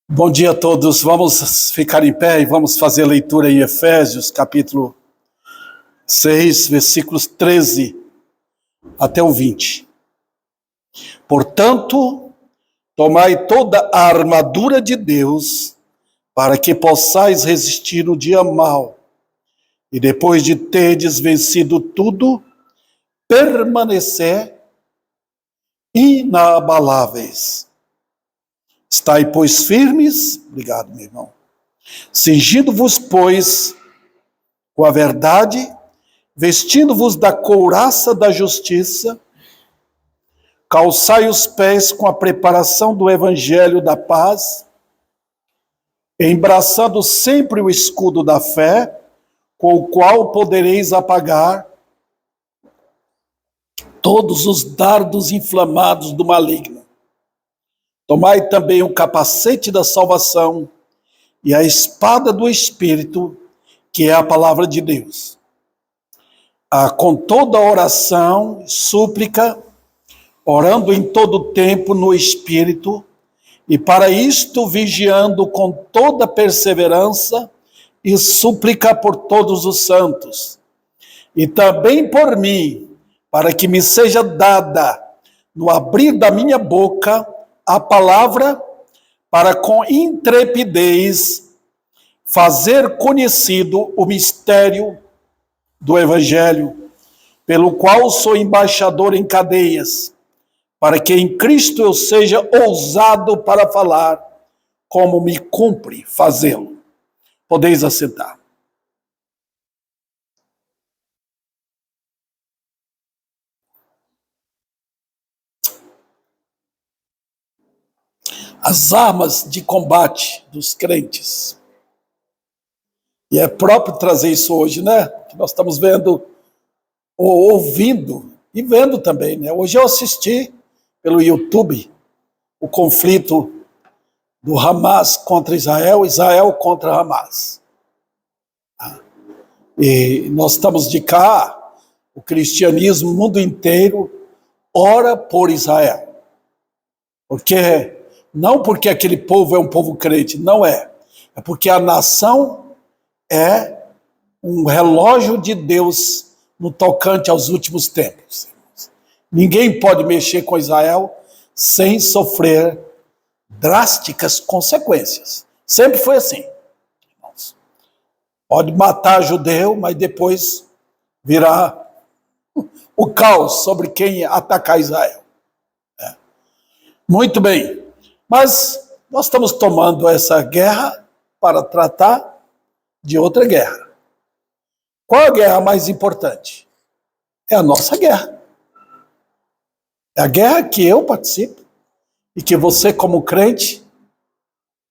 Bom dia a todos. Vamos ficar em pé e vamos fazer a leitura em Efésios, capítulo 6, versículos 13 até o 20. Portanto, tomai toda a armadura de Deus, para que possais resistir no dia mau, e depois de terdes vencido tudo, permanecer inabaláveis. Estai, pois, firmes, obrigado, meu irmão, cingindo-vos, pois, com a verdade, vestindo-vos da couraça da justiça, calçai os pés com a preparação do evangelho da paz, embraçando sempre o escudo da fé, com o qual podereis apagar todos os dardos inflamados do maligno. Tomai também o capacete da salvação e a espada do Espírito, que é a palavra de Deus. Com toda oração, súplica, orando em todo tempo no Espírito, e para isto vigiando com toda perseverança e súplica por todos os santos, e também por mim, para que me seja dada, no abrir da minha boca, a palavra, para com intrepidez fazer conhecido o mistério do Evangelho, pelo qual sou embaixador em cadeias, para que em Cristo eu seja ousado para falar, como me cumpre fazê-lo. Podeis assentar. As armas de combate dos crentes. E é próprio trazer isso hoje, né? Que nós estamos vendo, ou ouvindo, e vendo também, né? Hoje eu assisti pelo YouTube o conflito do Hamas contra Israel, Israel contra Hamas. E nós estamos de cá, o cristianismo, o mundo inteiro, ora por Israel. Não porque aquele povo é um povo crente, não é. É porque a nação é um relógio de Deus no tocante aos últimos tempos. Ninguém pode mexer com Israel sem sofrer drásticas consequências. Sempre foi assim. Pode matar judeu, mas depois virá o caos sobre quem atacar Israel. Muito bem, mas nós estamos tomando essa guerra para tratar de outra guerra. Qual é a guerra mais importante? É a nossa guerra. É a guerra que eu participo e que você, como crente,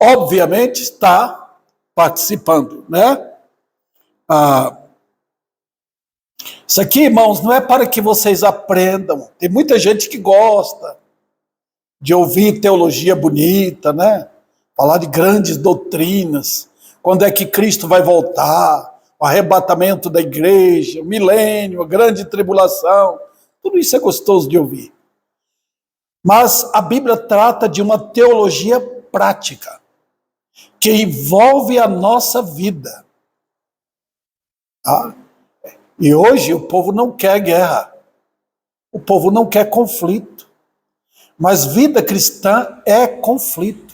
obviamente está participando, né? Isso aqui, irmãos, não é para que vocês aprendam. Tem muita gente que gosta de ouvir teologia bonita, né? Falar de grandes doutrinas. Quando é que Cristo vai voltar? O arrebatamento da igreja, o milênio, a grande tribulação. Tudo isso é gostoso de ouvir. Mas a Bíblia trata de uma teologia prática, que envolve a nossa vida. E hoje o povo não quer guerra. O povo não quer conflito. Mas vida cristã é conflito.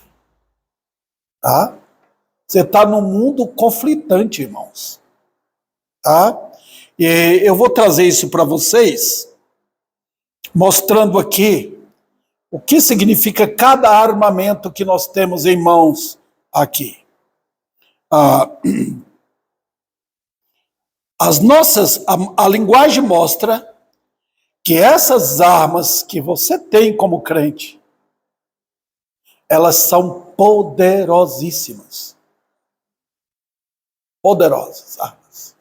Você está num mundo conflitante, irmãos. E eu vou trazer isso para vocês, mostrando aqui o que significa cada armamento que nós temos em mãos aqui. A linguagem mostra que essas armas que você tem como crente, elas são poderosíssimas. Poderosas armas.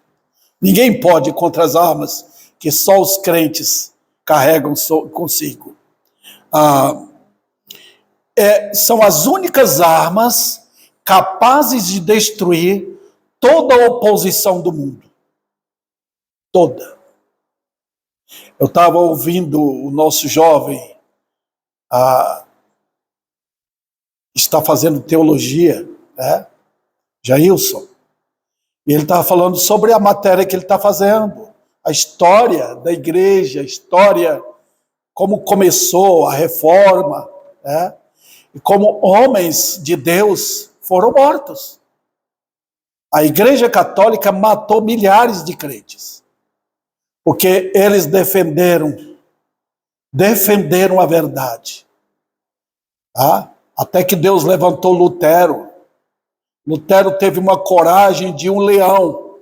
Ninguém pode contra as armas que só os crentes carregam consigo. São as únicas armas capazes de destruir toda a oposição do mundo. Toda. Eu estava ouvindo o nosso jovem está fazendo teologia, né? Jailson. E ele estava falando sobre a matéria que ele está fazendo, a história da igreja, a história, como começou a reforma, né? E como homens de Deus foram mortos. A Igreja Católica matou milhares de crentes, porque eles defenderam a verdade. Tá? Até que Deus levantou Lutero. Lutero teve uma coragem de um leão.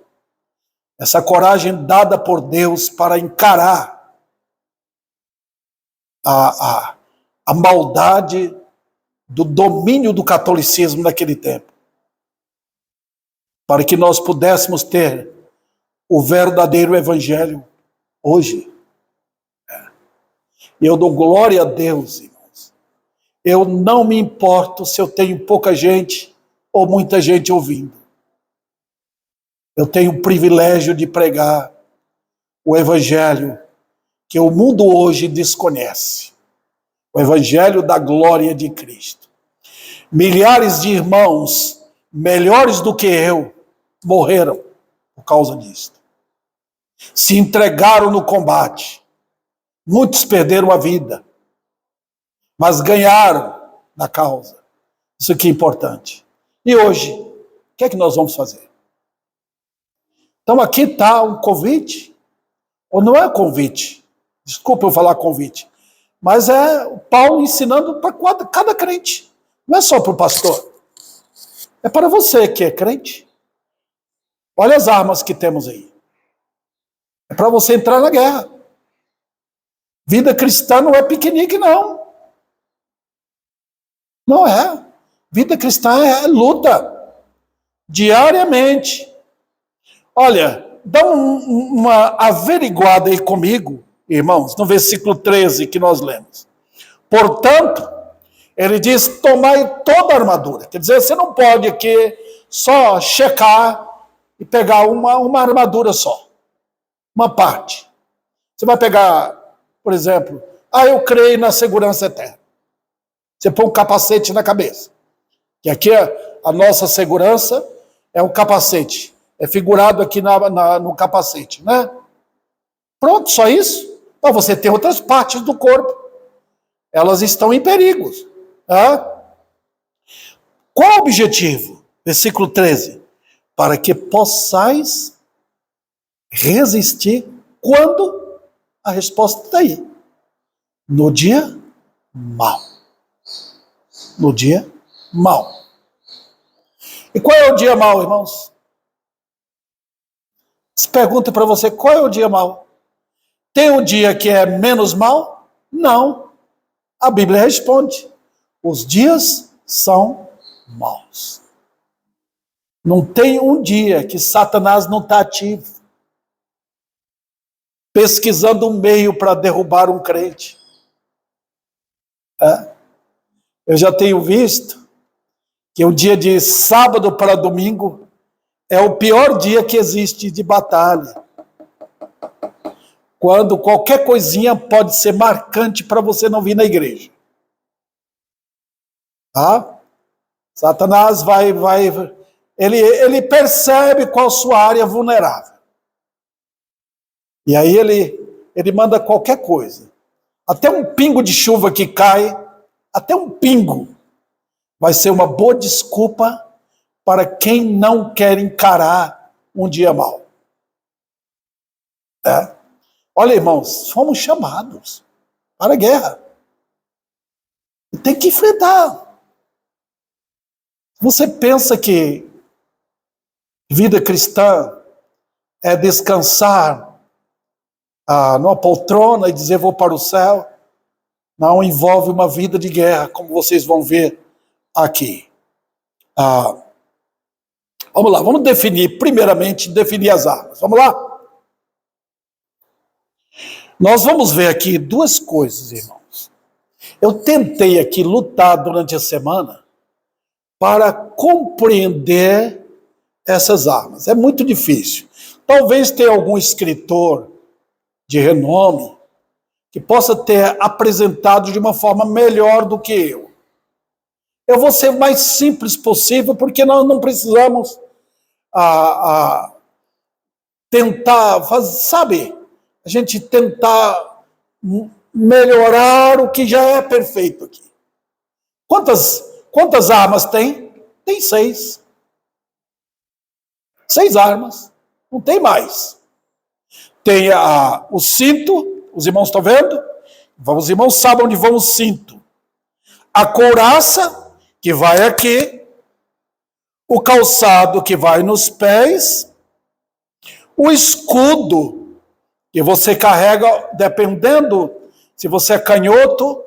Essa coragem dada por Deus para encarar a maldade do domínio do catolicismo naquele tempo. Para que nós pudéssemos ter o verdadeiro evangelho hoje. E eu dou glória a Deus, irmãos. Eu não me importo se eu tenho pouca gente ou muita gente ouvindo. Eu tenho o privilégio de pregar o evangelho que o mundo hoje desconhece. O evangelho da glória de Cristo. Milhares de irmãos melhores do que eu morreram por causa disso. Se entregaram no combate. Muitos perderam a vida, mas ganharam na causa. Isso que é importante. E hoje, o que é que nós vamos fazer? Então aqui está um convite, ou não é convite, desculpa eu falar convite, mas é o Paulo ensinando para cada crente. Não é só para o pastor, é para você que é crente. Olha as armas que temos aí. É para você entrar na guerra. Vida cristã não é piquenique, não. Não é. Vida cristã é luta. Diariamente. Olha, dá uma averiguada aí comigo, irmãos, no versículo 13 que nós lemos. Portanto, ele diz, tomai toda a armadura. Quer dizer, você não pode aqui só checar e pegar uma armadura só. Uma parte. Você vai pegar, por exemplo, eu creio na segurança eterna. Você põe um capacete na cabeça. Que aqui a nossa segurança é um capacete. É figurado aqui no capacete, né? Pronto, só isso? Então você tem outras partes do corpo. Elas estão em perigos. Tá? Qual o objetivo? Versículo 13. Para que possais resistir quando a resposta está aí. No dia mau. No dia mau. E qual é o dia mau, irmãos? Se pergunta para você, qual é o dia mau? Tem um dia que é menos mau? Não. A Bíblia responde. Os dias são maus. Não tem um dia que Satanás não está ativo, pesquisando um meio para derrubar um crente. Eu já tenho visto que o dia de sábado para domingo é o pior dia que existe de batalha. Quando qualquer coisinha pode ser marcante para você não vir na igreja. Tá? Satanás ele percebe qual sua área vulnerável. E aí ele manda qualquer coisa. Até um pingo de chuva que cai, até um pingo, vai ser uma boa desculpa para quem não quer encarar um dia mau. Olha, irmãos, fomos chamados para a guerra. E tem que enfrentar. Você pensa que vida cristã é descansar numa poltrona e dizer vou para o céu? Não, envolve uma vida de guerra, como vocês vão ver aqui. Vamos lá, vamos primeiramente definir as armas. Vamos lá? Nós vamos ver aqui duas coisas, irmãos. Eu tentei aqui lutar durante a semana para compreender essas armas. É muito difícil. Talvez tenha algum escritor de renome que possa ter apresentado de uma forma melhor do que eu. Eu vou ser o mais simples possível, porque nós não precisamos tentar, sabe? A gente tentar melhorar o que já é perfeito aqui. Quantas armas tem? Tem 6. 6 armas. Não tem mais. Tem o cinto, os irmãos estão vendo? Os irmãos sabem onde vão o cinto. A couraça, que vai aqui. O calçado, que vai nos pés. O escudo, que você carrega, dependendo, se você é canhoto,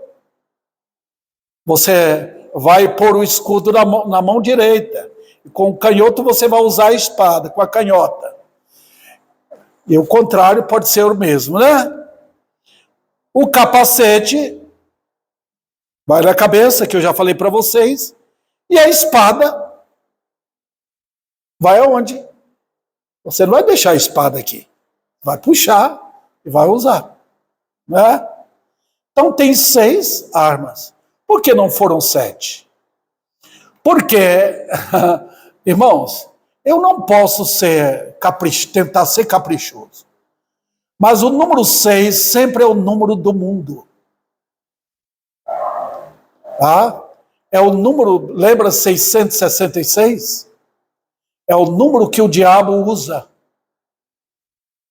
você vai pôr o escudo na mão direita. E com o canhoto você vai usar a espada, com a canhota. E o contrário pode ser o mesmo, né? O capacete vai na cabeça, que eu já falei para vocês. E a espada vai aonde? Você não vai deixar a espada aqui. Vai puxar e vai usar. Né? Então tem 6 armas. Por que não foram 7? Porque, irmãos, eu não posso tentar ser caprichoso. Mas o número 6 sempre é o número do mundo. Tá? É o número, lembra 666? É o número que o diabo usa.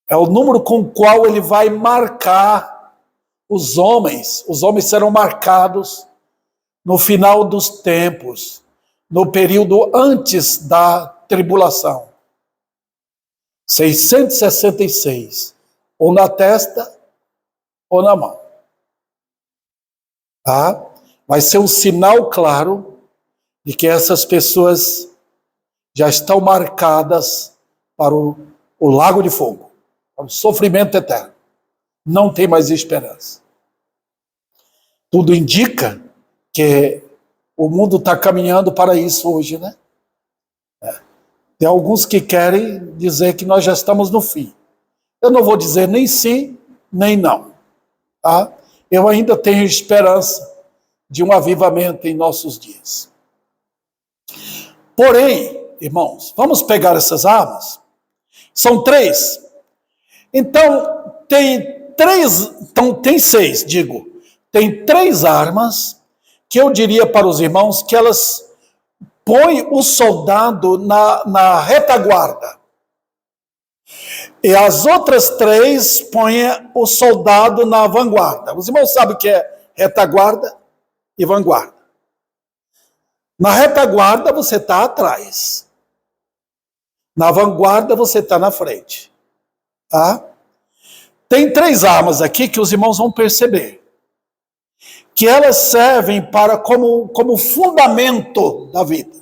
É o número com o qual ele vai marcar os homens. Os homens serão marcados no final dos tempos, no período antes da tribulação. 666. Ou na testa, ou na mão. Tá? Vai ser um sinal claro de que essas pessoas já estão marcadas para o lago de fogo, para o sofrimento eterno. Não tem mais esperança. Tudo indica que o mundo está caminhando para isso hoje, né? Tem alguns que querem dizer que nós já estamos no fim. Eu não vou dizer nem sim, nem não. Tá? Eu ainda tenho esperança de um avivamento em nossos dias. Porém, irmãos, vamos pegar essas armas? São 3. Então, tem 6, digo. Tem 3 armas que eu diria para os irmãos que elas põem o soldado na retaguarda. E as outras 3 põem o soldado na vanguarda. Os irmãos sabem o que é retaguarda e vanguarda. Na retaguarda você está atrás. Na vanguarda você está na frente. Tá? Tem 3 armas aqui que os irmãos vão perceber. Que elas servem como fundamento da vida.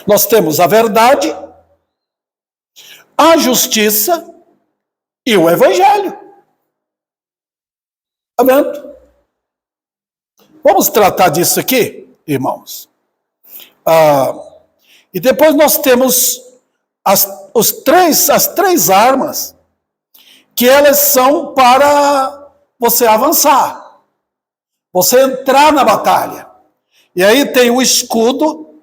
Nós temos a verdade, a justiça e o evangelho. Está vendo? Vamos tratar disso aqui, irmãos. E depois nós temos as 3 armas que elas são para você avançar. Você entrar na batalha. E aí tem o escudo,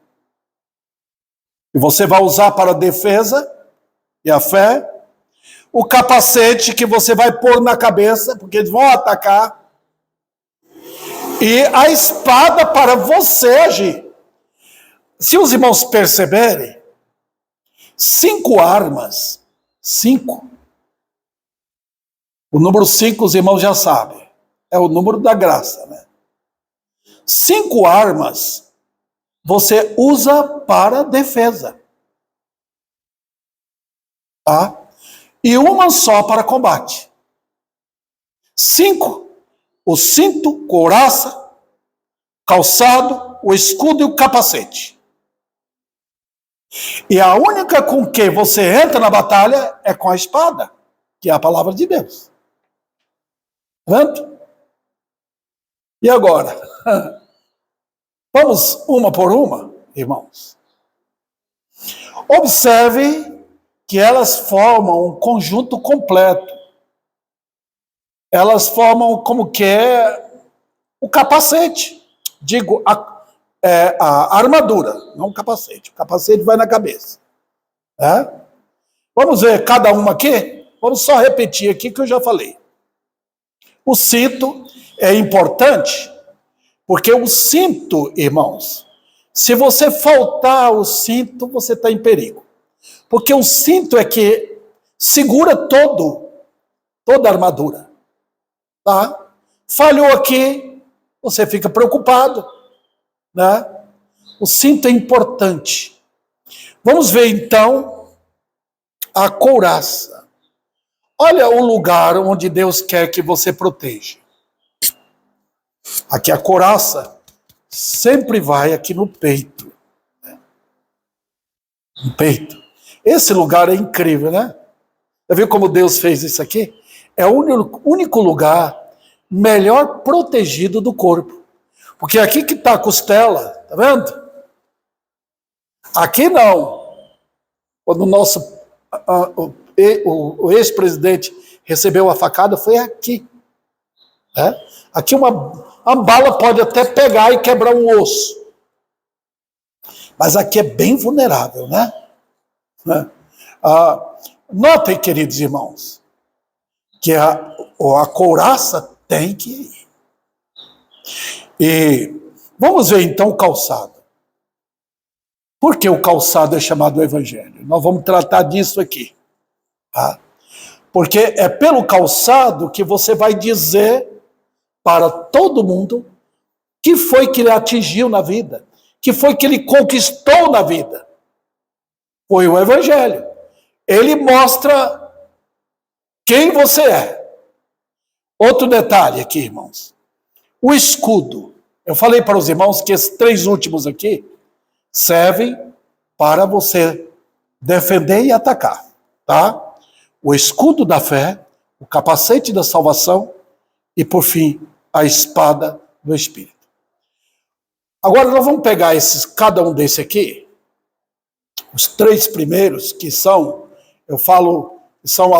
que você vai usar para a defesa e a fé. O capacete que você vai pôr na cabeça, porque eles vão atacar. E a espada para você agir. Se os irmãos perceberem, 5 armas, 5. O número 5 os irmãos já sabem. É o número da graça, né? 5 armas você usa para defesa. Tá? E uma só para combate. 5. O cinto, couraça, calçado, o escudo e o capacete. E a única com que você entra na batalha é com a espada, que é a palavra de Deus. Vendo? E agora? Vamos uma por uma, irmãos. Observe que elas formam um conjunto completo. Elas formam como que é o capacete. Digo, a armadura, não o capacete. O capacete vai na cabeça. Vamos ver cada uma aqui? Vamos só repetir aqui que eu já falei. O cinto é importante, porque o cinto, irmãos, se você faltar o cinto, você está em perigo. Porque o cinto é que segura toda a armadura. Tá? Falhou aqui, você fica preocupado. Né? O cinto é importante. Vamos ver então a couraça. Olha o lugar onde Deus quer que você proteja. Aqui a couraça sempre vai aqui no peito. Né? No peito. Esse lugar é incrível, né? Já viu como Deus fez isso aqui? É o único lugar melhor protegido do corpo. Porque aqui que está a costela, tá vendo? Aqui não. Quando o nosso o ex-presidente recebeu a facada, foi aqui. Né? Aqui uma bala pode até pegar e quebrar um osso. Mas aqui é bem vulnerável, né? Notem, queridos irmãos, que a couraça tem que ir. E vamos ver então o calçado. Por que o calçado é chamado evangelho? Nós vamos tratar disso aqui. Tá? Porque é pelo calçado que você vai dizer para todo mundo que foi que ele atingiu na vida, que foi que ele conquistou na vida. Foi o evangelho. Ele mostra quem você é. Outro detalhe aqui, irmãos. O escudo. Eu falei para os irmãos que esses 3 últimos aqui servem para você defender e atacar, tá? O escudo da fé, o capacete da salvação e, por fim, a espada do Espírito. Agora nós vamos pegar cada um desse aqui, os 3 primeiros, que são, eu falo, são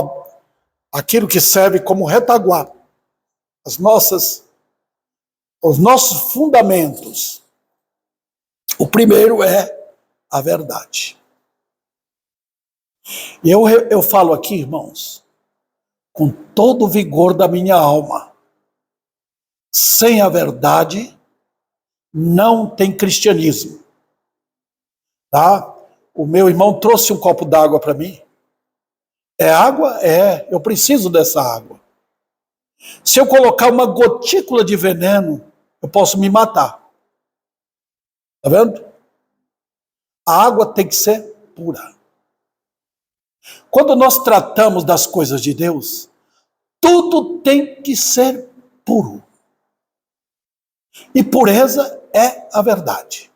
aquilo que serve como retaguarda, os nossos fundamentos. O primeiro é a verdade. E eu falo aqui, irmãos, com todo o vigor da minha alma. Sem a verdade, não tem cristianismo. Tá? O meu irmão trouxe um copo d'água para mim. É água? É. Eu preciso dessa água. Se eu colocar uma gotícula de veneno, eu posso me matar. Tá vendo? A água tem que ser pura. Quando nós tratamos das coisas de Deus, tudo tem que ser puro. E pureza é a verdade.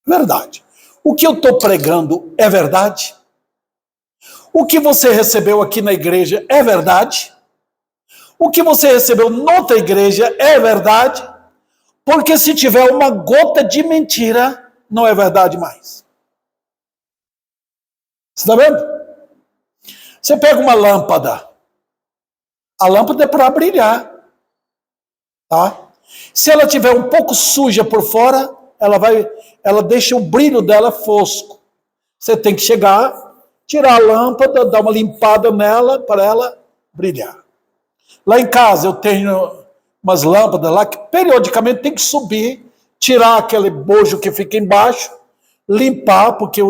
Verdade. O que eu estou pregando é verdade? O que você recebeu aqui na igreja é verdade? O que você recebeu noutra igreja é verdade? Porque se tiver uma gota de mentira, não é verdade mais. Você está vendo? Você pega uma lâmpada. A lâmpada é para brilhar. Tá? Se ela tiver um pouco suja por fora, ela deixa o brilho dela fosco. Você tem que chegar, tirar a lâmpada, dar uma limpada nela para ela brilhar. Lá em casa eu tenho umas lâmpadas lá que periodicamente tem que subir, tirar aquele bojo que fica embaixo, limpar, porque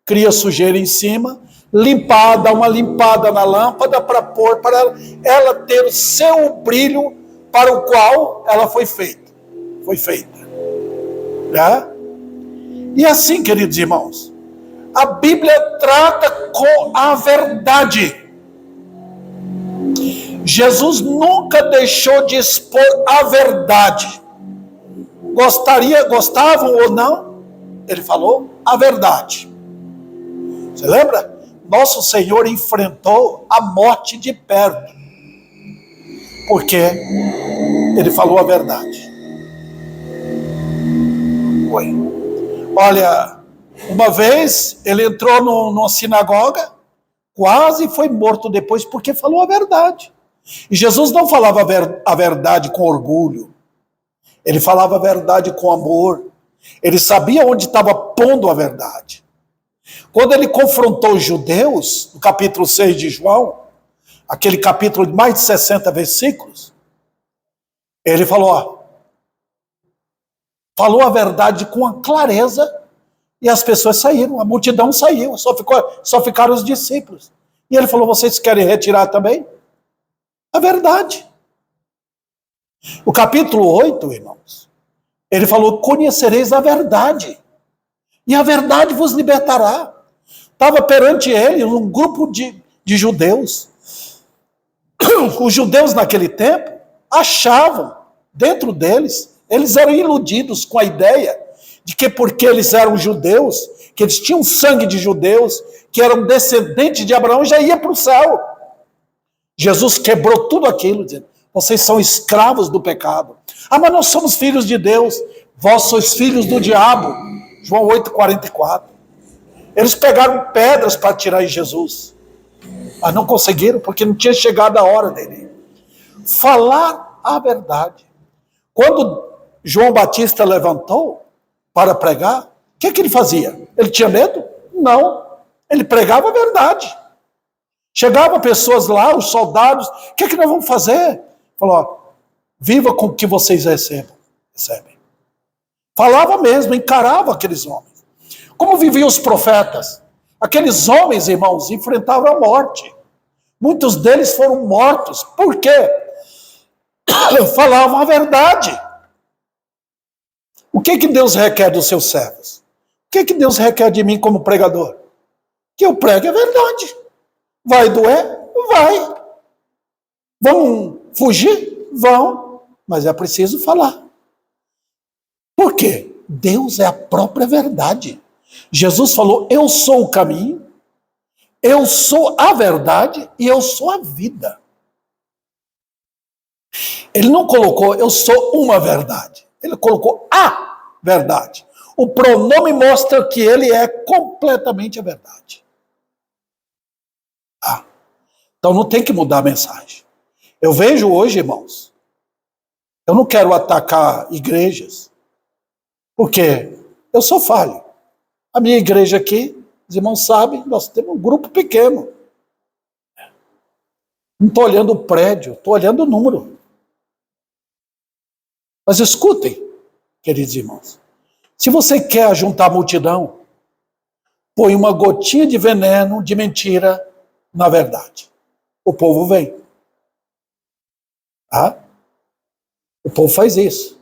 cria sujeira em cima, limpar, dar uma limpada na lâmpada para pôr, para ela ter o seu brilho para o qual ela foi feita. Foi feita. Né? E assim, queridos irmãos, a Bíblia trata com a verdade. Jesus nunca deixou de expor a verdade. Gostavam ou não, ele falou a verdade. Você lembra? Nosso Senhor enfrentou a morte de perto, porque ele falou a verdade. Foi. Olha, uma vez ele entrou numa sinagoga, quase foi morto depois porque falou a verdade. E Jesus não falava a verdade com orgulho. Ele falava a verdade com amor. Ele sabia onde estava pondo a verdade. Quando ele confrontou os judeus, no capítulo 6 de João, aquele capítulo de mais de 60 versículos, ele falou a verdade com a clareza, e as pessoas saíram, a multidão saiu, só ficaram os discípulos. E ele falou, vocês querem retirar também? A verdade. O capítulo 8, irmãos, ele falou, conhecereis a verdade, e a verdade vos libertará. Estava perante ele um grupo de judeus. Os judeus naquele tempo achavam, dentro deles, eles eram iludidos com a ideia de que porque eles eram judeus, que eles tinham sangue de judeus, que eram descendentes de Abraão, já ia para o céu. Jesus quebrou tudo aquilo, dizendo, vocês são escravos do pecado. Ah, mas nós somos filhos de Deus. Vós sois filhos do diabo. João 8,44. Eles pegaram pedras para atirar em Jesus, mas não conseguiram, porque não tinha chegado a hora dele. Falar a verdade. Quando João Batista levantou para pregar, o que ele fazia? Ele tinha medo? Não. Ele pregava a verdade. Chegavam pessoas lá, os soldados, o que nós vamos fazer? Falou, viva com o que vocês recebem. Falava mesmo, encarava aqueles homens. Como viviam os profetas? Aqueles homens, irmãos, enfrentavam a morte. Muitos deles foram mortos. Por quê? Falavam a verdade. O que Deus requer dos seus servos? O que Deus requer de mim como pregador? Que eu pregue a verdade. Vai doer? Vai. Vão fugir? Vão. Mas é preciso falar. Por quê? Deus é a própria verdade. Jesus falou, eu sou o caminho, eu sou a verdade e eu sou a vida. Ele não colocou, eu sou uma verdade. Ele colocou a verdade. O pronome mostra que ele é completamente a verdade. Então não tem que mudar a mensagem. Eu vejo hoje, irmãos, eu não quero atacar igrejas, porque eu sou falho. A minha igreja aqui, os irmãos sabem, nós temos um grupo pequeno. Não estou olhando o prédio, estou olhando o número. Mas escutem, queridos irmãos. Se você quer juntar a multidão, põe uma gotinha de veneno, de mentira, na verdade. O povo vem. Tá? O povo faz isso.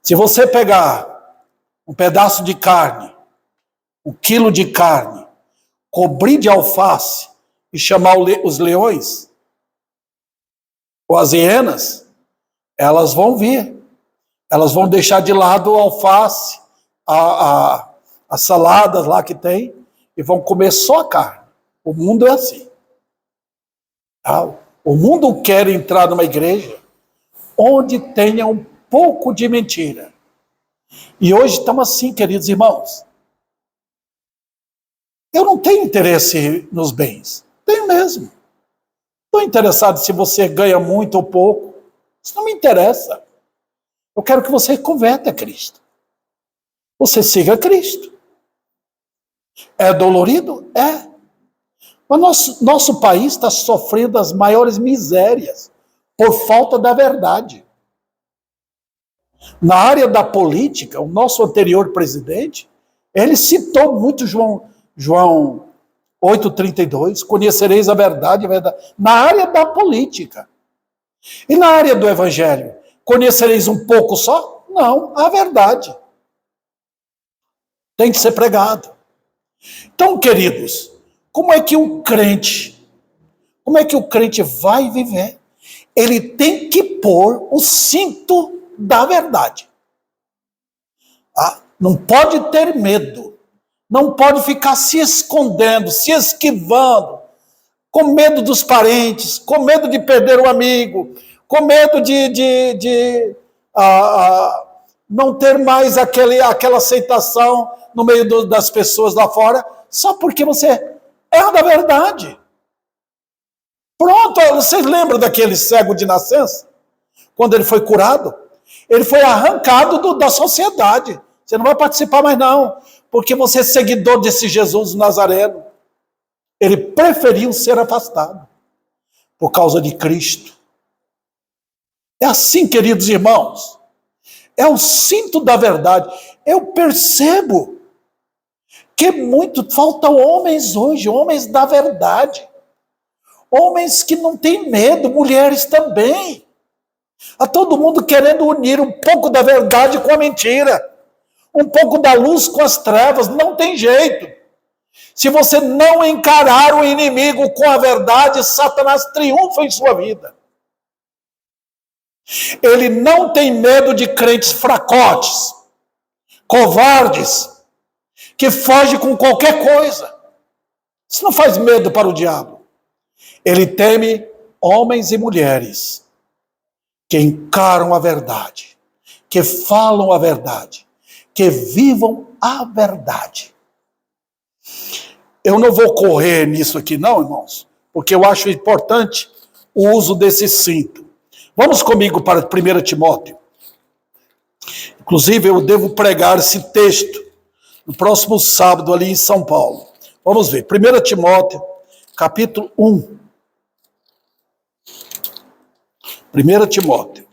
Se você pegar um pedaço de carne, 1 quilo de carne, cobrir de alface e chamar os leões, ou as hienas, elas vão vir. Elas vão deixar de lado a alface, as saladas lá que tem, e vão comer só a carne. O mundo é assim. Tá? O mundo quer entrar numa igreja onde tenha um pouco de mentira. E hoje estamos assim, queridos irmãos. Eu não tenho interesse nos bens. Tenho mesmo. Estou interessado se você ganha muito ou pouco. Isso não me interessa. Eu quero que você converta a Cristo. Você siga Cristo. É dolorido? É. Mas nosso país está sofrendo as maiores misérias por falta da verdade. Na área da política, o nosso anterior presidente, ele citou muito João 8,32, conhecereis a verdade, na área da política. E na área do evangelho, conhecereis um pouco só? Não, a verdade. Tem que ser pregado. Então, queridos, como é que o crente vai viver? Ele tem que pôr o cinto da verdade. Não pode ter medo. Não pode ficar se escondendo, se esquivando, com medo dos parentes, com medo de perder o amigo, com medo de não ter mais aquela aceitação no meio das pessoas lá fora, só porque você é da verdade. Pronto, vocês lembram daquele cego de nascença? Quando ele foi curado? Ele foi arrancado da sociedade. Você não vai participar mais não, porque você é seguidor desse Jesus Nazareno. Ele preferiu ser afastado por causa de Cristo. É assim, queridos irmãos. É o cinto da verdade. Eu percebo que faltam homens hoje, homens da verdade. Homens que não têm medo, mulheres também. A todo mundo querendo unir um pouco da verdade com a mentira. Um pouco da luz com as trevas. Não tem jeito. Se você não encarar o inimigo com a verdade, Satanás triunfa em sua vida. Ele não tem medo de crentes fracotes, covardes, que fogem com qualquer coisa. Isso não faz medo para o diabo. Ele teme homens e mulheres que encaram a verdade, que falam a verdade, que vivam a verdade. Eu não vou correr nisso aqui não, irmãos, porque eu acho importante o uso desse cinto. Vamos comigo para 1 Timóteo. Inclusive, eu devo pregar esse texto no próximo sábado ali em São Paulo. Vamos ver. 1 Timóteo, capítulo 1. 1 Timóteo.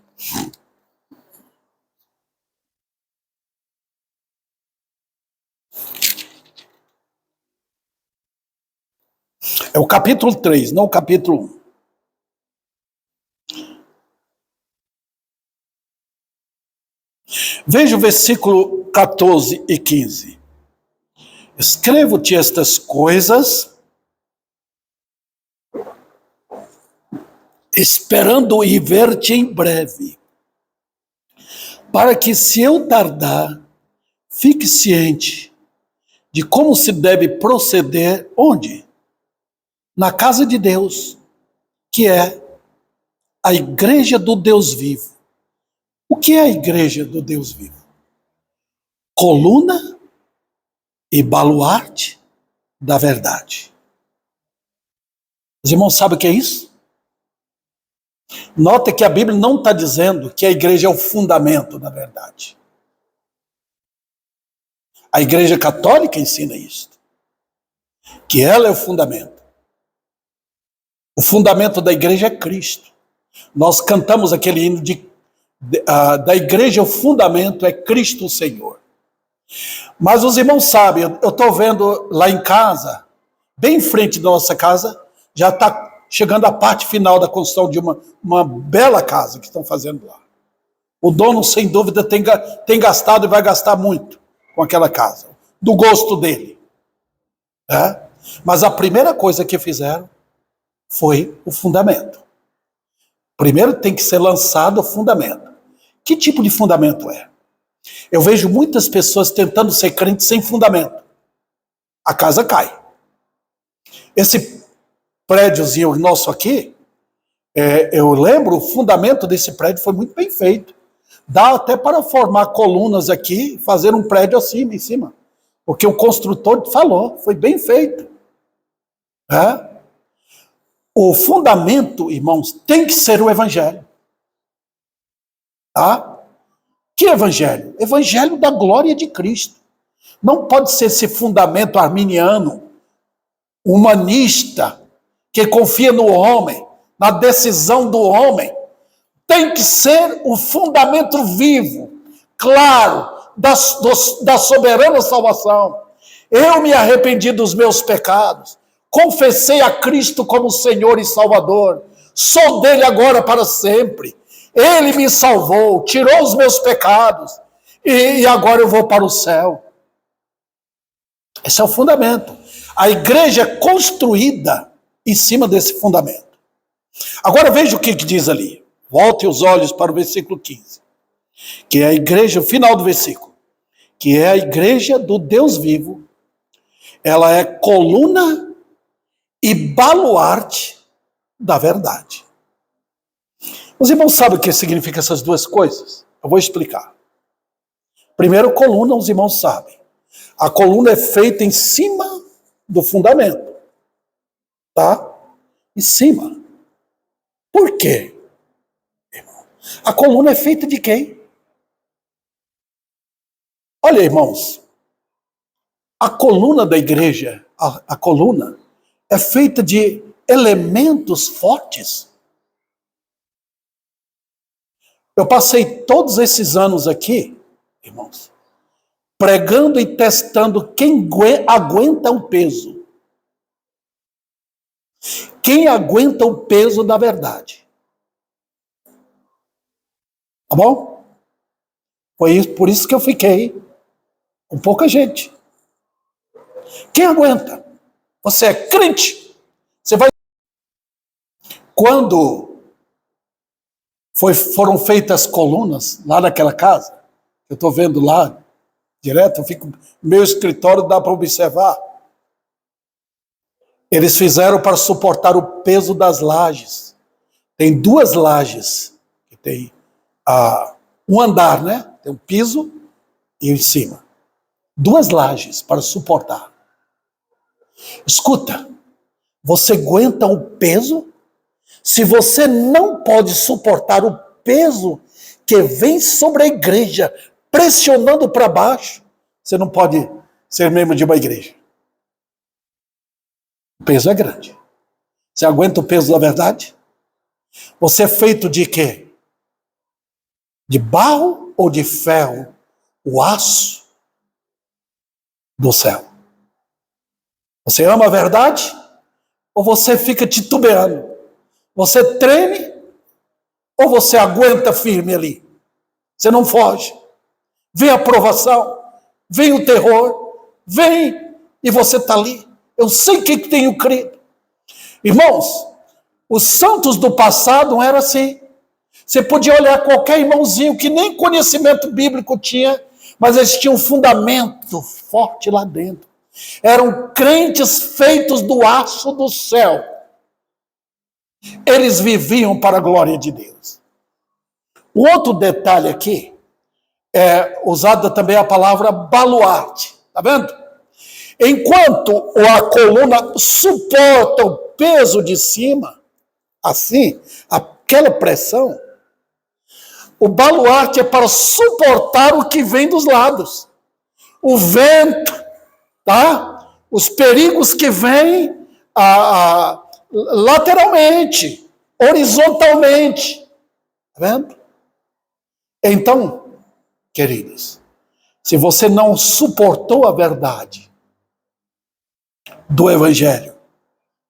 É o capítulo 3, não o capítulo 1. Veja o versículo 14 e 15. Escrevo-te estas coisas, esperando ir ver-te em breve, para que, se eu tardar, fique ciente de como se deve proceder, onde? Na casa de Deus, que é a igreja do Deus vivo. O que é a igreja do Deus vivo? Coluna e baluarte da verdade. Os irmãos sabem o que é isso? Nota que a Bíblia não está dizendo que a igreja é o fundamento da verdade. A igreja católica ensina isso, que ela é o fundamento. O fundamento da igreja é Cristo. Nós cantamos aquele hino da igreja, o fundamento é Cristo o Senhor. Mas os irmãos sabem, eu estou vendo lá em casa, bem em frente da nossa casa, já está chegando a parte final da construção de uma bela casa que estão fazendo lá. O dono, sem dúvida, tem gastado e vai gastar muito com aquela casa, do gosto dele. Mas a primeira coisa que fizeram foi o fundamento. Primeiro tem que ser lançado o fundamento. Que tipo de fundamento é? Eu vejo muitas pessoas tentando ser crentes sem fundamento. A casa cai. Esse prédiozinho nosso aqui, eu lembro, o fundamento desse prédio foi muito bem feito. Dá até para formar colunas aqui, fazer um prédio assim em cima. Porque o construtor falou, foi bem feito. O fundamento, irmãos, tem que ser o evangelho. Que evangelho? Evangelho da glória de Cristo. Não pode ser esse fundamento arminiano, humanista, que confia no homem, na decisão do homem. Tem que ser o fundamento vivo, claro, da soberana salvação. Eu me arrependi dos meus pecados, confessei a Cristo como Senhor e Salvador, sou dele agora para sempre. Ele me salvou, tirou os meus pecados, e agora eu vou para o céu. Esse é o fundamento. A igreja é construída em cima desse fundamento. Agora veja o que diz ali. Volte os olhos para o versículo 15. Que é a igreja, o final do versículo. Que é a igreja do Deus vivo. Ela é coluna e baluarte da verdade. Os irmãos sabem o que significa essas duas coisas? Eu vou explicar. Primeiro, coluna, os irmãos sabem. A coluna é feita em cima do fundamento. Tá? Em cima. Por quê? A coluna é feita de quem? Olha, irmãos, a coluna da igreja, a coluna, é feita de elementos fortes. Eu passei todos esses anos aqui, irmãos, pregando e testando quem aguenta o peso. Quem aguenta o peso da verdade. Tá bom? Foi por isso que eu fiquei com pouca gente. Quem aguenta? Você é crente? Você vai... Quando foram feitas colunas lá naquela casa, eu estou vendo lá, direto, eu fico, meu escritório dá para observar. Eles fizeram para suportar o peso das lajes. Tem 2 lajes, que tem um andar, né? Tem um piso e em cima. 2 lajes para suportar. Escuta, você aguenta o peso? Se você não pode suportar o peso que vem sobre a igreja, pressionando para baixo, você não pode ser membro de uma igreja. O peso é grande. Você aguenta o peso da verdade? Você é feito de quê? De barro ou de ferro? O aço do céu. Você ama a verdade? Ou você fica titubeando? Você treme? Ou você aguenta firme ali? Você não foge. Vem a provação, vem o terror, vem e você está ali. Eu sei que tenho crido. Irmãos, os santos do passado não eram assim. Você podia olhar qualquer irmãozinho que nem conhecimento bíblico tinha, mas eles tinham um fundamento forte lá dentro. Eram crentes feitos do aço do céu. Eles viviam para a glória de Deus. Um outro detalhe aqui, é usada também a palavra baluarte. Está vendo? Enquanto a coluna suporta o peso de cima, assim, aquela pressão, o baluarte é para suportar o que vem dos lados. O vento, tá? Os perigos que vêm lateralmente, horizontalmente. Tá vendo? Então, queridos, se você não suportou a verdade do Evangelho,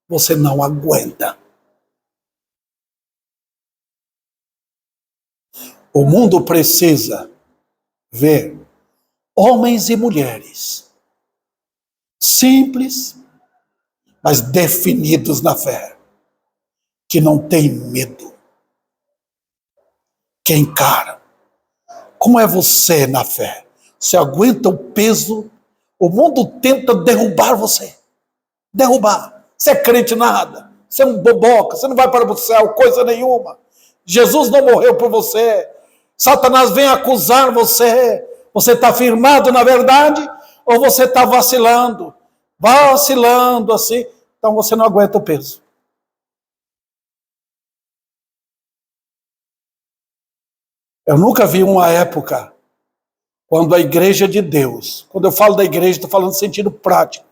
você não aguenta. O mundo precisa ver homens e mulheres simples, mas definidos na fé, que não têm medo, que encaram. Como é você na fé? Você aguenta o peso? O mundo tenta derrubar você. Derrubar. Você é crente nada. Você é um boboca. Você não vai para o céu, coisa nenhuma. Jesus não morreu por você. Satanás vem acusar você. Você está firmado na verdade ou você está vacilando? Vacilando assim. Então você não aguenta o peso. Eu nunca vi uma época quando a igreja de Deus, quando eu falo da igreja, estou falando no sentido prático,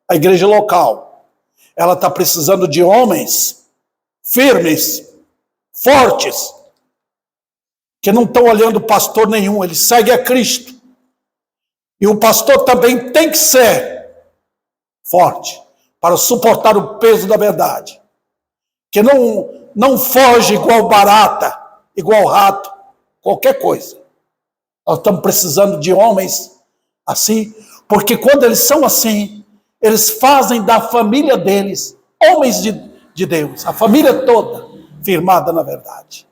a igreja local, ela está precisando de homens firmes, fortes, que não estão olhando pastor nenhum, eles seguem a Cristo. E o pastor também tem que ser forte para suportar o peso da verdade. Que não foge igual barata, igual rato, qualquer coisa. Nós estamos precisando de homens assim, porque quando eles são assim, eles fazem da família deles homens de Deus, a família toda firmada na verdade.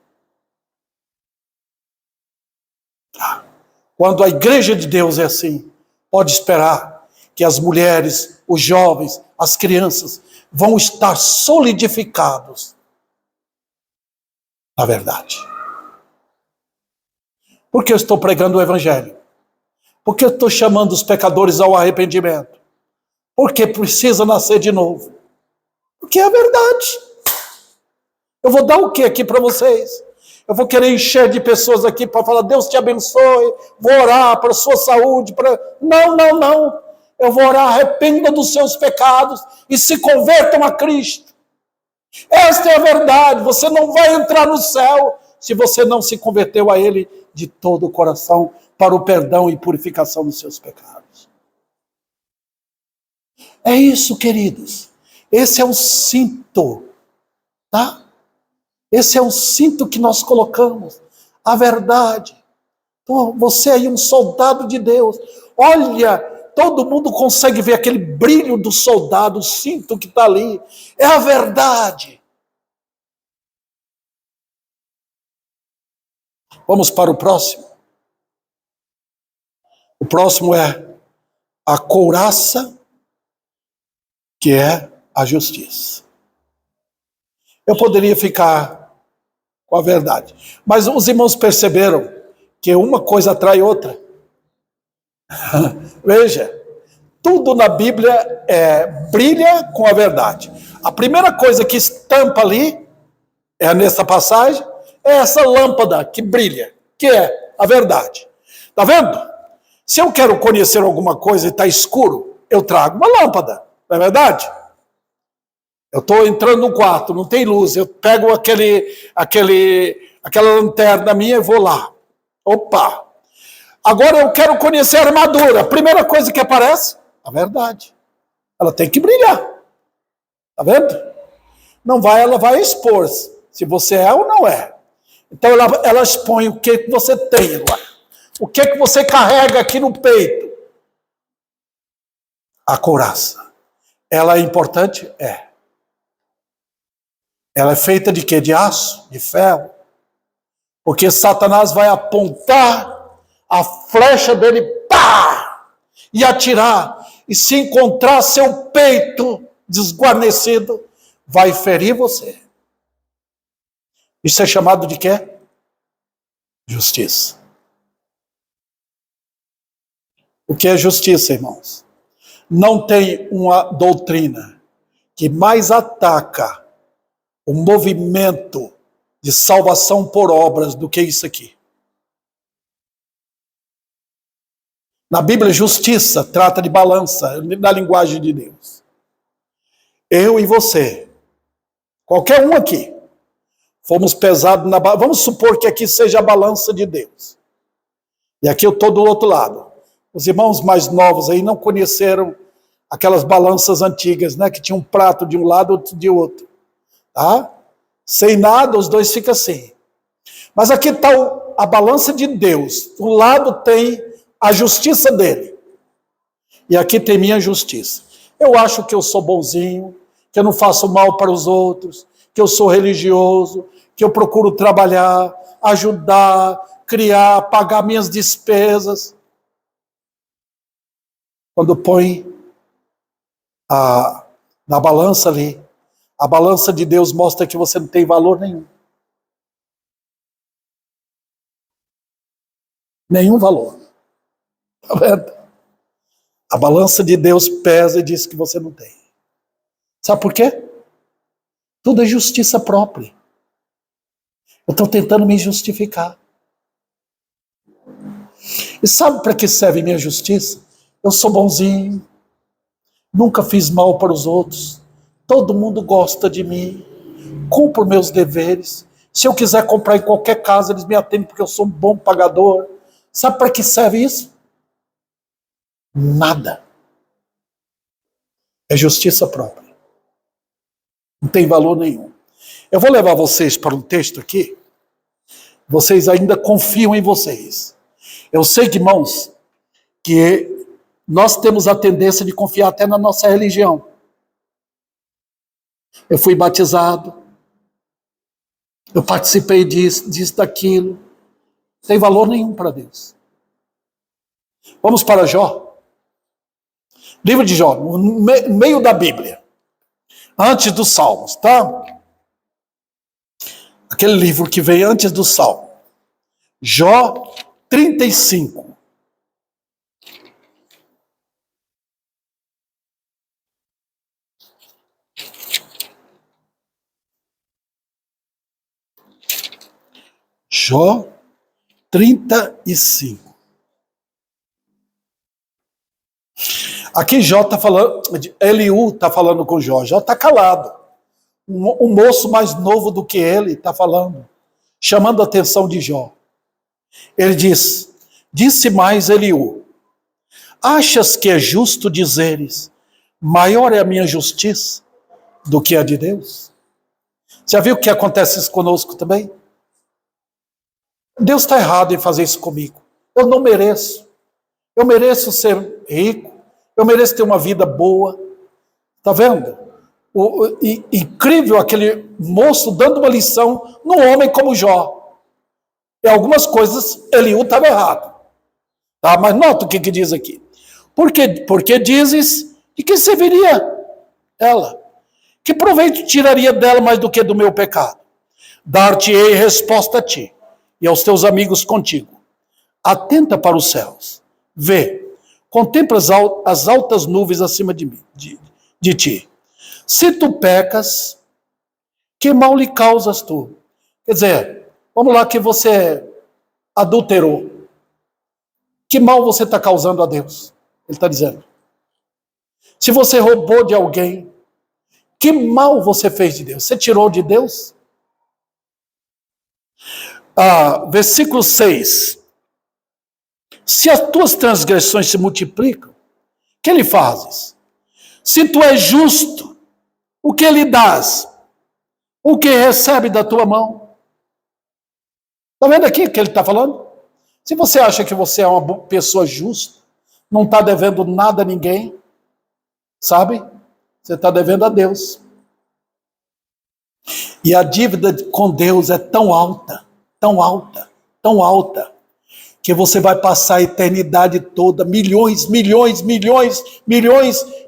Quando a igreja de Deus é assim, pode esperar que as mulheres, os jovens, as crianças vão estar solidificados na verdade. Por que eu estou pregando o Evangelho? Por que eu estou chamando os pecadores ao arrependimento? Porque precisa nascer de novo. Porque é a verdade. Eu vou dar o que aqui para vocês? Eu vou querer encher de pessoas aqui para falar, Deus te abençoe, vou orar para a sua saúde. Não, não, não. Eu vou orar, arrependa dos seus pecados e se convertam a Cristo. Esta é a verdade. Você não vai entrar no céu se você não se converteu a Ele de todo o coração para o perdão e purificação dos seus pecados. É isso, queridos. Esse é o cinto, tá? Esse é o cinto que nós colocamos. A verdade. Então, você aí, um soldado de Deus. Olha, todo mundo consegue ver aquele brilho do soldado, o cinto que está ali. É a verdade. Vamos para o próximo. O próximo é a couraça, que é a justiça. Eu poderia ficar com a verdade, mas os irmãos perceberam que uma coisa atrai outra. Veja, tudo na Bíblia brilha com a verdade. A primeira coisa que estampa ali, nessa passagem, é essa lâmpada que brilha, que é a verdade. Está vendo? Se eu quero conhecer alguma coisa e está escuro, eu trago uma lâmpada, não é verdade? Eu estou entrando no quarto, não tem luz, eu pego aquela lanterna minha e vou lá. Opa! Agora eu quero conhecer a armadura. A primeira coisa que aparece, a verdade. Ela tem que brilhar. Tá vendo? Ela vai expor se você é ou não é. Então ela expõe o que você tem agora. O que você carrega aqui no peito. A couraça. Ela é importante? É. Ela é feita de quê? De aço? De ferro? Porque Satanás vai apontar a flecha dele, pá! E atirar. E se encontrar seu peito desguarnecido, vai ferir você. Isso é chamado de quê? Justiça. O que é justiça, irmãos? Não tem uma doutrina que mais ataca o movimento de salvação por obras do que isso aqui. Na Bíblia, justiça trata de balança, na linguagem de Deus. Eu e você, qualquer um aqui, fomos pesados na balança. Vamos supor que aqui seja a balança de Deus. E aqui eu estou do outro lado. Os irmãos mais novos aí não conheceram aquelas balanças antigas, né? Que tinha um prato de um lado, outro de outro. Tá? Sem nada, os dois ficam assim. Mas aqui está a balança de Deus. Um lado tem a justiça dele. E aqui tem minha justiça. Eu acho que eu sou bonzinho, que eu não faço mal para os outros, que eu sou religioso, que eu procuro trabalhar, ajudar, criar, pagar minhas despesas. Quando põe na balança ali, a balança de Deus mostra que você não tem valor nenhum. Nenhum valor. Tá vendo? A balança de Deus pesa e diz que você não tem. Sabe por quê? Tudo é justiça própria. Eu estou tentando me justificar. E sabe para que serve minha justiça? Eu sou bonzinho, nunca fiz mal para os outros, todo mundo gosta de mim, cumpro meus deveres. Se eu quiser comprar em qualquer casa, eles me atendem porque eu sou um bom pagador. Sabe para que serve isso? Nada. É justiça própria. Não tem valor nenhum. Eu vou levar vocês para um texto aqui. Vocês ainda confiam em vocês. Eu sei, irmãos, que nós temos a tendência de confiar até na nossa religião. Eu fui batizado. Eu participei disso, daquilo. Não tem valor nenhum para Deus. Vamos para Jó. Livro de Jó, no meio da Bíblia. Antes dos Salmos, tá? Aquele livro que veio antes do Salmo. Jó 35. Jó 35. Aqui Jó está falando, Eliú está falando com Jó. Jó está calado. Um moço mais novo do que ele está falando, chamando a atenção de Jó. Ele disse mais Eliú: achas que é justo dizeres, maior é a minha justiça do que a de Deus? Já viu o que acontece isso conosco também? Deus está errado em fazer isso comigo. Eu não mereço. Eu mereço ser rico. Eu mereço ter uma vida boa. Está vendo? Incrível aquele moço dando uma lição num homem como Jó. Em algumas coisas, Eliú estava errado. Tá? Mas nota o que diz aqui. Porque dizes, de que serviria ela? Que proveito tiraria dela mais do que do meu pecado? Dar-te-ei resposta a ti e aos teus amigos contigo. Atenta para os céus. Vê, contempla as altas nuvens acima de ti. Se tu pecas, que mal lhe causas tu? Quer dizer, vamos lá que você adulterou. Que mal você está causando a Deus? Ele está dizendo. Se você roubou de alguém, que mal você fez de Deus? Você tirou de Deus? Versículo 6. Se as tuas transgressões se multiplicam, que lhe fazes? Se tu és justo, o que lhe dás? O que recebe da tua mão? Está vendo aqui o que ele está falando? Se você acha que você é uma pessoa justa, não está devendo nada a ninguém, sabe? Você está devendo a Deus. E a dívida com Deus é tão alta, tão alta, tão alta, que você vai passar a eternidade toda, milhões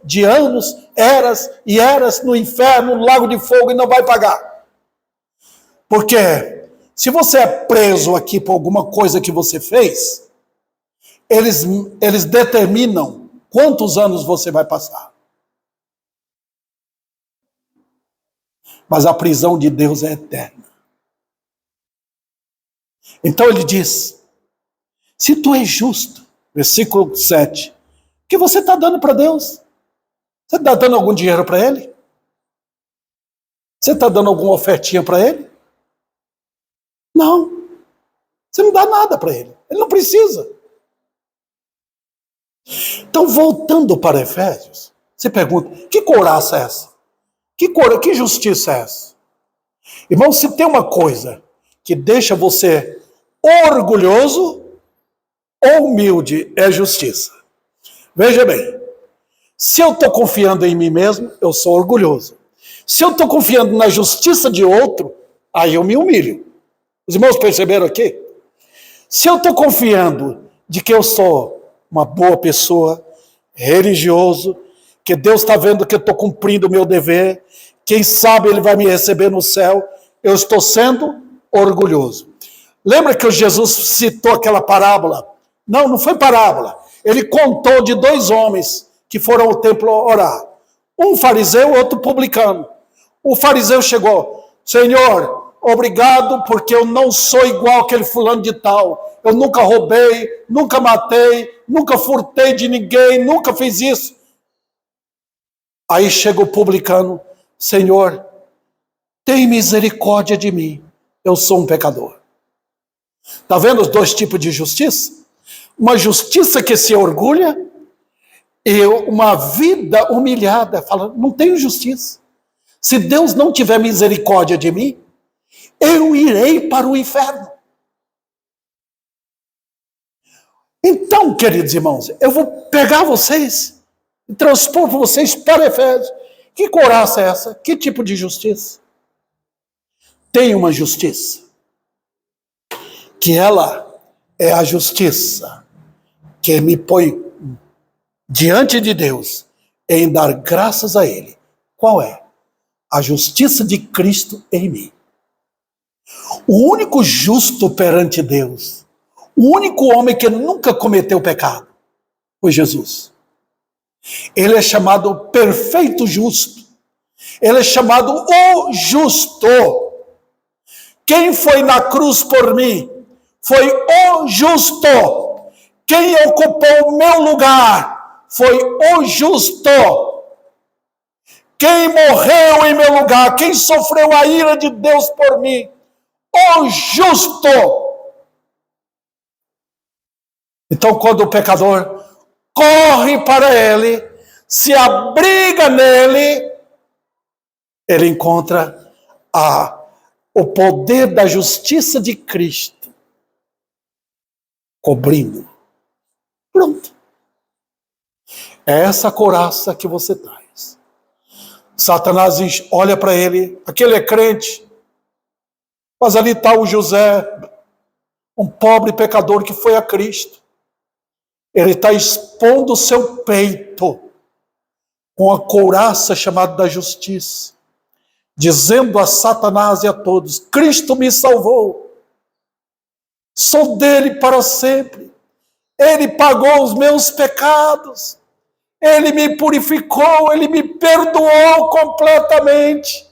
de anos, eras e eras no inferno, no lago de fogo, e não vai pagar. Porque se você é preso aqui por alguma coisa que você fez, eles determinam quantos anos você vai passar. Mas a prisão de Deus é eterna. Então ele diz, se tu és justo, versículo 7, o que você está dando para Deus? Você está dando algum dinheiro para Ele? Você está dando alguma ofertinha para Ele? Não. Você não dá nada para Ele. Ele não precisa. Então, voltando para Efésios, você pergunta, que couraça é essa? Que justiça é essa? Irmão, se tem uma coisa que deixa você orgulhoso ou humilde, é justiça. Veja bem, se eu estou confiando em mim mesmo, eu sou orgulhoso. Se eu estou confiando na justiça de outro, aí eu me humilho. Os irmãos perceberam aqui? Se eu estou confiando de que eu sou uma boa pessoa, religioso, que Deus está vendo que eu estou cumprindo o meu dever, quem sabe Ele vai me receber no céu, eu estou sendo orgulhoso. Lembra que Jesus citou aquela parábola? Não foi parábola. Ele contou de 2 homens que foram ao templo orar. Um fariseu, outro publicano. O fariseu chegou, Senhor, obrigado porque eu não sou igual aquele fulano de tal. Eu nunca roubei, nunca matei, nunca furtei de ninguém, nunca fiz isso. Aí chega o publicano, Senhor, tem misericórdia de mim, eu sou um pecador. Está vendo os 2 tipos de justiça? Uma justiça que se orgulha e uma vida humilhada. Fala, não tenho justiça. Se Deus não tiver misericórdia de mim, eu irei para o inferno. Então, queridos irmãos, eu vou pegar vocês e transpor vocês para Efésios. Que couraça é essa? Que tipo de justiça? Tem uma justiça que ela é a justiça que me põe diante de Deus em dar graças a Ele. Qual é? A justiça de Cristo em mim. O único justo perante Deus, o único homem que nunca cometeu pecado, foi Jesus. Ele é chamado perfeito justo. Ele é chamado o justo. Quem foi na cruz por mim foi o justo. Quem ocupou o meu lugar foi o justo. Quem morreu em meu lugar, quem sofreu a ira de Deus por mim, o justo. Então, quando o pecador corre para ele, se abriga nele, ele encontra o poder da justiça de Cristo cobrindo. Pronto. É essa couraça que você traz. Satanás olha para ele, aquele é crente, mas ali está o José, um pobre pecador que foi a Cristo. Ele está expondo o seu peito com a couraça chamada da justiça, dizendo a Satanás e a todos: Cristo me salvou, sou dele para sempre, ele pagou os meus pecados, ele me purificou, ele me perdoou completamente,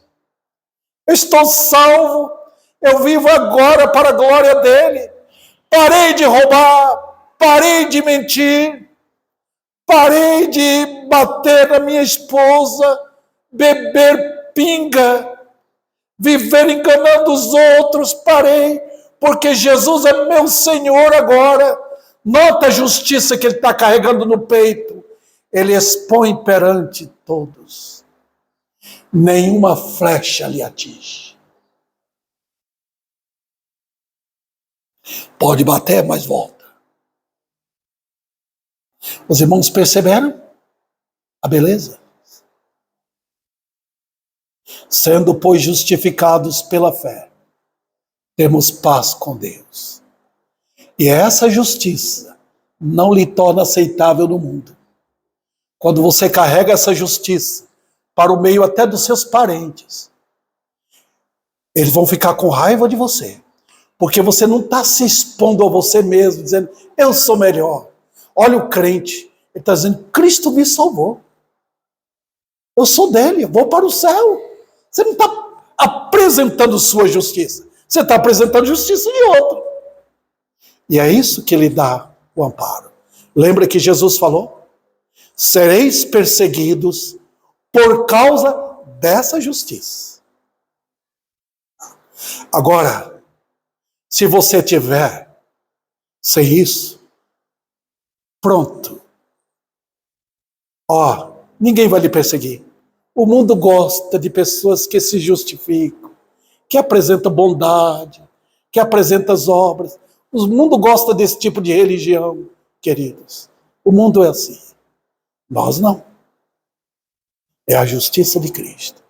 estou salvo, eu vivo agora para a glória dele, parei de roubar, parei de mentir, parei de bater na minha esposa, beber pinga, viver enganando os outros, parei, porque Jesus é meu Senhor agora. Nota a justiça que ele está carregando no peito. Ele expõe perante todos. Nenhuma flecha lhe atinge. Pode bater, mas volta. Os irmãos perceberam a beleza? Sendo, pois, justificados pela fé, temos paz com Deus. E essa justiça não lhe torna aceitável no mundo. Quando você carrega essa justiça para o meio até dos seus parentes, eles vão ficar com raiva de você, porque você não está se expondo a você mesmo, dizendo, eu sou melhor. Olha o crente, ele está dizendo, Cristo me salvou. Eu sou dele, eu vou para o céu. Você não está apresentando sua justiça, você está apresentando a justiça de outro. E é isso que lhe dá o amparo. Lembra que Jesus falou? Sereis perseguidos por causa dessa justiça. Agora, se você tiver sem isso, pronto. Ninguém vai lhe perseguir. O mundo gosta de pessoas que se justificam, que apresentam bondade, que apresentam as obras. O mundo gosta desse tipo de religião, queridos. O mundo é assim. Nós não. É a justiça de Cristo.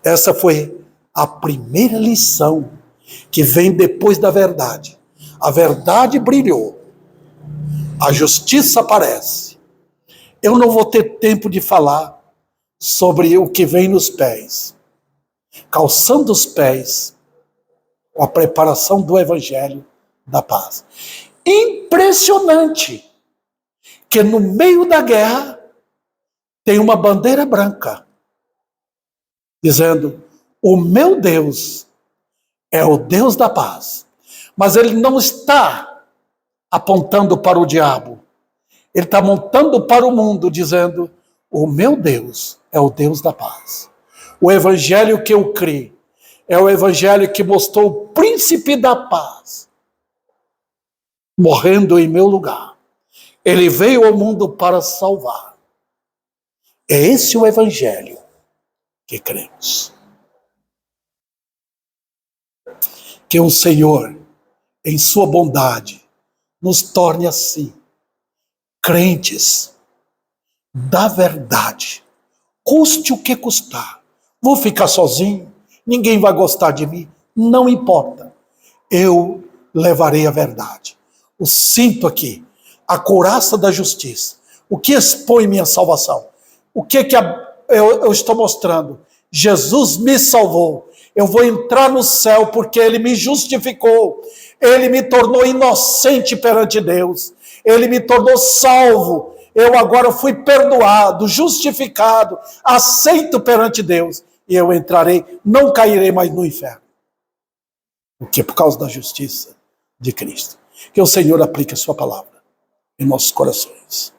Essa foi a primeira lição que vem depois da verdade. A verdade brilhou. A justiça aparece. Eu não vou ter tempo de falar sobre o que vem nos pés. Calçando os pés, a preparação do Evangelho da paz. Impressionante que no meio da guerra tem uma bandeira branca dizendo, o meu Deus é o Deus da paz. Mas ele não está apontando para o diabo. Ele está apontando para o mundo, dizendo, o meu Deus é o Deus da paz. O evangelho que eu criei é o evangelho que mostrou o príncipe da paz, morrendo em meu lugar. Ele veio ao mundo para salvar. É esse o evangelho que cremos. Que o Senhor, em sua bondade, nos torne assim, crentes da verdade, custe o que custar. Vou ficar sozinho, ninguém vai gostar de mim, não importa. Eu levarei a verdade. O cinto aqui, a couraça da justiça, o que expõe minha salvação? O que eu estou mostrando? Jesus me salvou. Eu vou entrar no céu porque ele me justificou. Ele me tornou inocente perante Deus. Ele me tornou salvo. Eu agora fui perdoado, justificado, aceito perante Deus. E eu entrarei, não cairei mais no inferno. que é por causa da justiça de Cristo. Que o Senhor aplique a sua palavra em nossos corações.